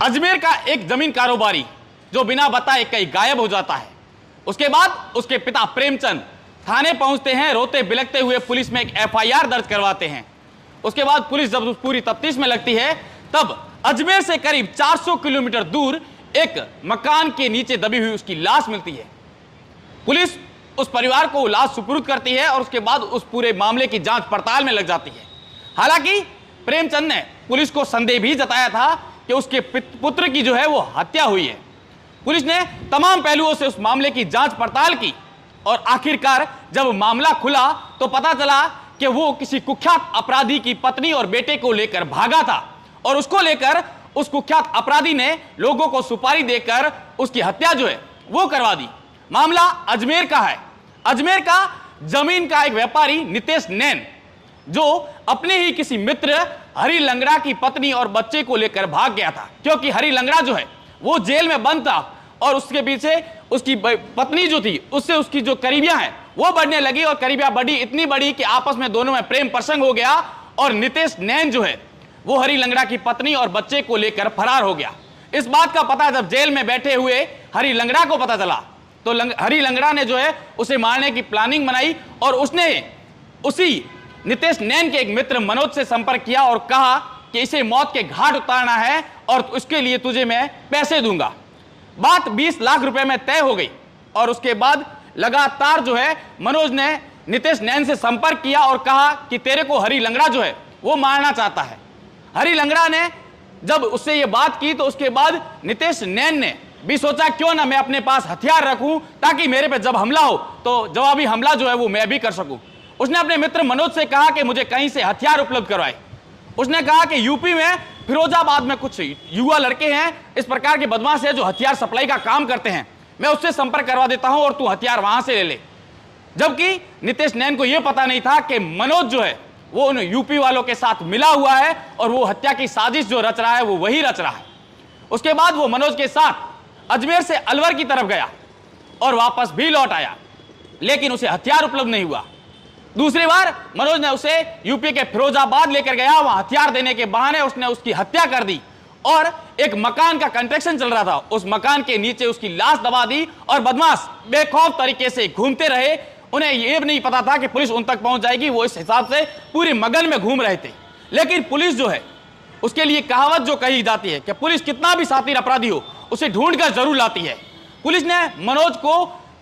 अजमेर का एक जमीन कारोबारी जो बिना बताए कहीं गायब हो जाता है। उसके बाद उसके पिता प्रेमचंद थाने पहुंचते हैं, रोते बिलखते हुए पुलिस में एक एफआईआर दर्ज करवाते हैं। उसके बाद पुलिस जब पूरी तफ्तीश में लगती है तब अजमेर से करीब 400 किलोमीटर दूर एक मकान के नीचे दबी हुई उसकी लाश मिलती है। पुलिस उस परिवार को लाश सुपुर्द करती है और उसके बाद उस पूरे मामले की जांच पड़ताल में लग जाती है। हालांकि प्रेमचंद ने पुलिस को संदेह भी जताया था कि उसके पुत्र की जो है वो हत्या हुई है। पुलिस ने तमाम पहलुओं से उस मामले की जांच पड़ताल की और आखिरकार जब मामला खुला तो पता चला कि वो किसी कुख्यात अपराधी की पत्नी और बेटे को लेकर भागा था और उसको लेकर उस कुख्यात अपराधी ने लोगों को सुपारी देकर उसकी हत्या जो है वो करवा दी। मामला अजमेर का है। अजमेर का जमीन का एक व्यापारी नितेश नैन जो अपने ही किसी मित्र हरि लंगड़ा की पत्नी और बच्चे को लेकर भाग गया था, क्योंकि हरि लंगड़ा जो है वो जेल में बंद था और उसके पीछे उसकी पत्नी जो थी उससे उसकी जो करीबियां हैं वो बढ़ने लगी और करीबियां बढ़ी, इतनी बड़ी कि आपस में दोनों में प्रेम प्रसंग हो गया और नितेश नैन जो है वो हरि लंगड़ा की पत्नी और बच्चे को लेकर फरार हो गया। इस बात का पता जब जेल में बैठे हुए हरि लंगड़ा को पता चला तो हरि लंगड़ा ने जो है उसे मारने की प्लानिंग बनाई और उसने उसी नितेश नैन के एक मित्र मनोज से संपर्क किया और कहा कि इसे मौत के घाट उतारना है और उसके लिए तुझे मैं पैसे दूंगा। बात 20 लाख रुपए में तय हो गई और उसके बाद लगातार जो है मनोज ने नितेश नैन से संपर्क किया और कहा कि तेरे को हरि लंगड़ा जो है वो मारना चाहता है। हरि लंगड़ा ने जब उससे ये बात की तो उसके बाद नितेश नैन ने भी सोचा क्यों ना मैं अपने पास हथियार रखूं ताकि मेरे पे जब हमला हो तो जवाबी हमला जो है वो मैं भी कर सकूं। उसने अपने मित्र मनोज से कहा कि मुझे कहीं से हथियार उपलब्ध करवाए। उसने कहा कि यूपी में फिरोजाबाद में कुछ युवा लड़के हैं इस प्रकार के बदमाश है जो हथियार सप्लाई का काम करते हैं, मैं उससे संपर्क करवा देता हूं और तू हथियार वहां से ले ले। जबकि नितेश नैन को यह पता नहीं था कि मनोज जो है वो उन यूपी वालों के साथ मिला हुआ है और वो हत्या की साजिश जो रच रहा है वो वही रच रहा है। उसके बाद वो मनोज के साथ अजमेर से अलवर की तरफ गया और वापस भी लौट आया, लेकिन उसे हथियार उपलब्ध नहीं हुआ। दूसरी बार मनोज ने उसे यूपी के फिरोजाबाद लेकर गया, वहां हथियार देने के बहाने उसने उसकी हत्या कर दी और एक मकान का कंस्ट्रक्शन चल रहा था, उस मकान के नीचे उसकी लाश दबा दी और बदमाश बेखौफ तरीके से घूमते रहे। उन्हें यह नहीं पता था कि पुलिस उन तक पहुंच जाएगी, वो इस हिसाब से पूरी मगन में घूम रहे थे। लेकिन पुलिस जो है उसके लिए कहावत जो कही जाती है कि पुलिस कितना भी शातिर अपराधी हो उसे ढूंढ कर जरूर लाती है। पुलिस ने मनोज को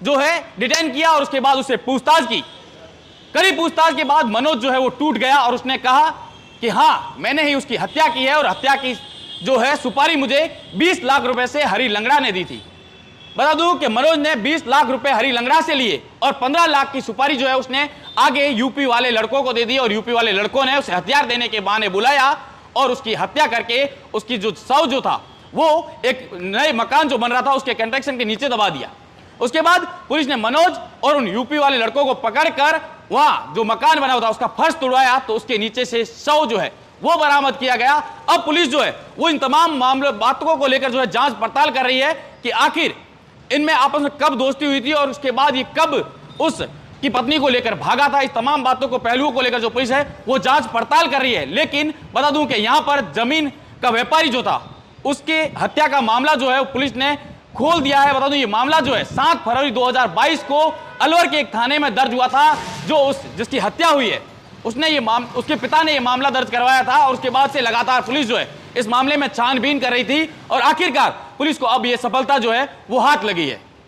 जो है डिटेन किया और उसके बाद उससे पूछताछ की। कड़ी पूछताछ के बाद मनोज जो है वो टूट गया और उसने कहा कि हाँ मैंने ही उसकी हत्या की है और हत्या की जो है सुपारी मुझे 20 लाख रुपए से हरि लंगड़ा ने दी थी। बता दूं कि मनोज ने 20 लाख रुपए हरि लंगड़ा से लिए और 15 लाख की सुपारी जो है उसने आगे यूपी वाले लड़कों को दे दी और यूपी वाले लड़कों ने उसे हथियार देने के बहाने बुलाया और उसकी हत्या करके उसकी जो शव जो था वो एक नए मकान जो बन रहा था उसके कंस्ट्रक्शन के नीचे दबा दिया। उसके बाद पुलिस ने मनोज और उन यूपी वाले लड़कों को पकड़कर वहां जो मकान बना हुआ था उसका फर्श तोड़वाया तो उसके नीचे से शव जो है वो बरामद किया गया। अब पुलिस जो है वो इन तमाम मामले बातों को लेकर जो है जांच पड़ताल कर रही है कि आखिर इनमें आपस में कब दोस्ती हुई थी और उसके बाद ये कब उस की पत्नी को लेकर भागा था। इस तमाम बातों को पहलुओं को लेकर जो पुलिस है वो जांच पड़ताल कर रही है। लेकिन बता दूं कि यहां पर जमीन का व्यापारी जो था उसके हत्या का मामला जो है पुलिस ने खोल दिया है। बता दूं ये मामला जो है 7 फरवरी 2022 को अलवर के एक थाने में दर्ज हुआ था। जो जिसकी हत्या हुई है उसने उसके पिता ने ये मामला दर्ज करवाया था और उसके बाद से लगातार पुलिस जो है इस मामले में छानबीन कर रही थी और आखिरकार पुलिस को अब ये सफलता जो है वो हाथ लगी है।